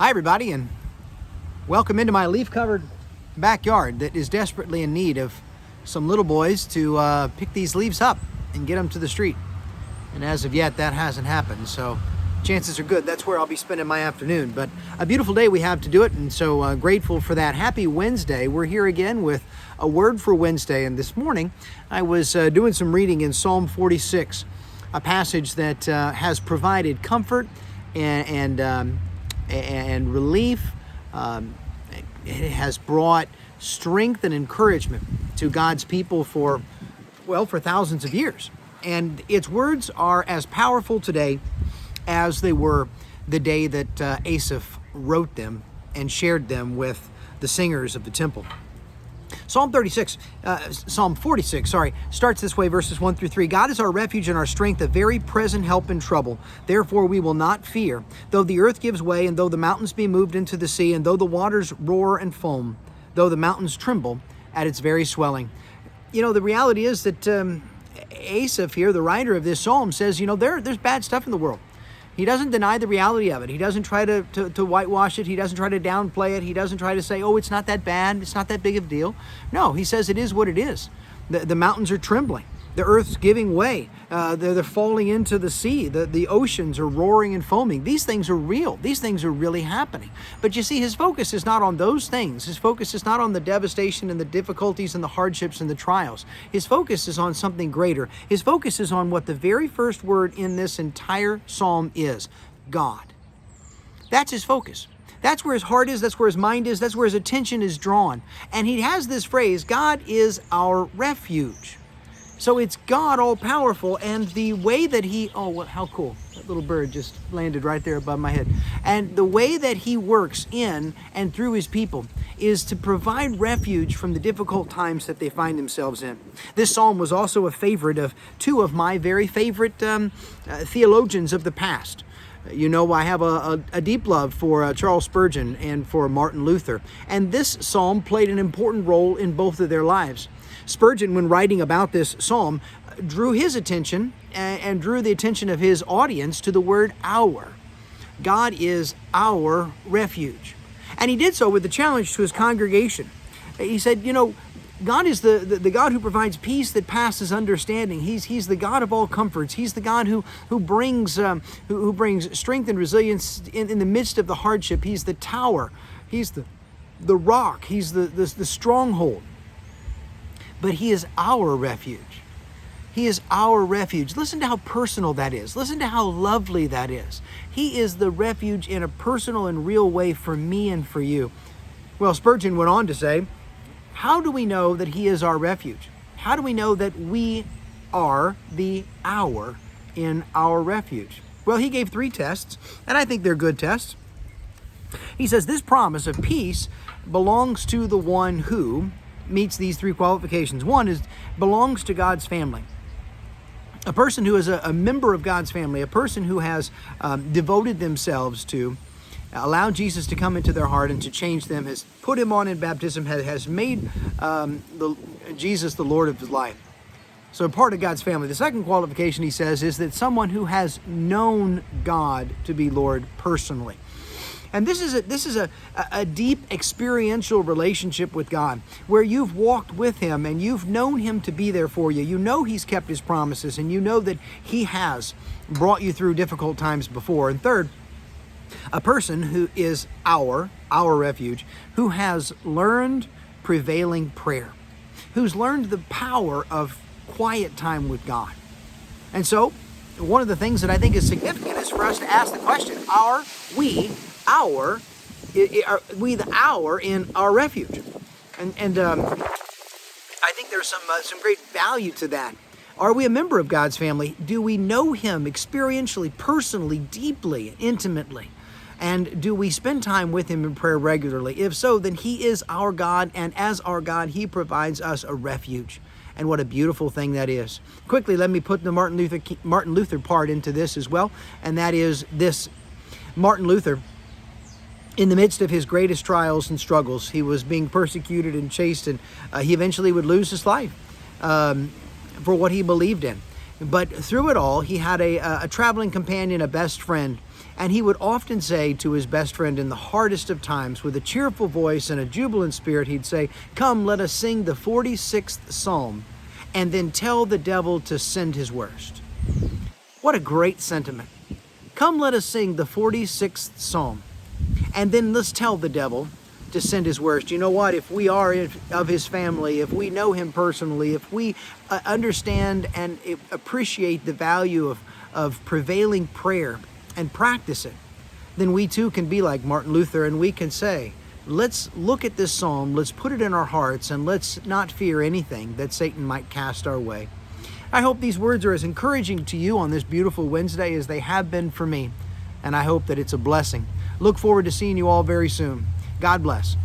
Hi everybody, and welcome into my leaf-covered backyard that is desperately in need of some little boys to pick these leaves up and get them to the street. And as of yet, that hasn't happened, so chances are good that's where I'll be spending my afternoon. But a beautiful day we have to do it, and so grateful for that. Happy Wednesday. We're here again with a word for Wednesday, and this morning I was doing some reading in Psalm 46, a passage that has provided comfort and relief. It has brought strength and encouragement to God's people for thousands of years. And its words are as powerful today as they were the day that Asaph wrote them and shared them with the singers of the temple. Psalm 46 starts this way, verses 1 through 3. God is our refuge and our strength, a very present help in trouble. Therefore we will not fear, though the earth gives way, and though the mountains be moved into the sea, and though the waters roar and foam, though the mountains tremble at its very swelling. You know, the reality is that Asaph here, the writer of this psalm, says, there's bad stuff in the world. He doesn't deny the reality of it. He doesn't try to whitewash it. He doesn't try to downplay it. He doesn't try to say, oh, it's not that bad. It's not that big of a deal. No, he says it is what it is. The mountains are trembling. The earth's giving way. They're falling into the sea. The oceans are roaring and foaming. These things are real. These things are really happening. But you see, his focus is not on those things. His focus is not on the devastation and the difficulties and the hardships and the trials. His focus is on something greater. His focus is on what the very first word in this entire psalm is: God. That's his focus. That's where his heart is. That's where his mind is. That's where his attention is drawn. And he has this phrase, God is our refuge. So it's God all-powerful, and the way that how cool. That little bird just landed right there above my head. And the way that he works in and through his people is to provide refuge from the difficult times that they find themselves in. This psalm was also a favorite of two of my very favorite theologians of the past. You know, I have a deep love for Charles Spurgeon and for Martin Luther. And this psalm played an important role in both of their lives. Spurgeon, when writing about this psalm, drew his attention and drew the attention of his audience to the word our. God is our refuge. And he did so with the challenge to his congregation. He said, God is the God who provides peace that passes understanding. He's the God of all comforts. He's the God who brings strength and resilience in the midst of the hardship. He's the tower. He's the rock. He's the stronghold. But he is our refuge. He is our refuge. Listen to how personal that is. Listen to how lovely that is. He is the refuge in a personal and real way for me and for you. Well, Spurgeon went on to say, how do we know that he is our refuge? How do we know that we are the our in our refuge? Well, he gave 3 tests, and I think they're good tests. He says this promise of peace belongs to the one who meets these 3 qualifications. One is belongs to God's family. A person who is a member of God's family, a person who has devoted themselves to allow Jesus to come into their heart and to change them, has put him on in baptism, has made Jesus the Lord of his life. So part of God's family. The second qualification, he says, is that someone who has known God to be Lord personally. And this is a deep experiential relationship with God, where you've walked with him and you've known him to be there for you. You know he's kept his promises, and you know that he has brought you through difficult times before. And third, a person who is our refuge, who has learned prevailing prayer, who's learned the power of quiet time with God. And so one of the things that I think is significant is for us to ask the question, are we the our in our refuge? And I think there's some great value to that. Are we a member of God's family? Do we know him experientially, personally, deeply, intimately? And do we spend time with him in prayer regularly? If so, then he is our God, and as our God, he provides us a refuge. And what a beautiful thing that is. Quickly, let me put the Martin Luther part into this as well, and that is this. Martin Luther, in the midst of his greatest trials and struggles, he was being persecuted and chased, and he eventually would lose his life for what he believed in. But through it all, he had a traveling companion, a best friend, And he would often say to his best friend in the hardest of times, with a cheerful voice and a jubilant spirit, he'd say, "Come, let us sing the 46th Psalm, and then tell the devil to send his worst." What a great sentiment. Come, let us sing the 46th Psalm, and then let's tell the devil to send his worst. You know what? If we are of his family, if we know him personally, if we understand and appreciate the value of prevailing prayer and practice it, then we too can be like Martin Luther, and we can say, let's look at this psalm, let's put it in our hearts, and let's not fear anything that Satan might cast our way. I hope these words are as encouraging to you on this beautiful Wednesday as they have been for me, and I hope that it's a blessing. Look forward to seeing you all very soon. God bless.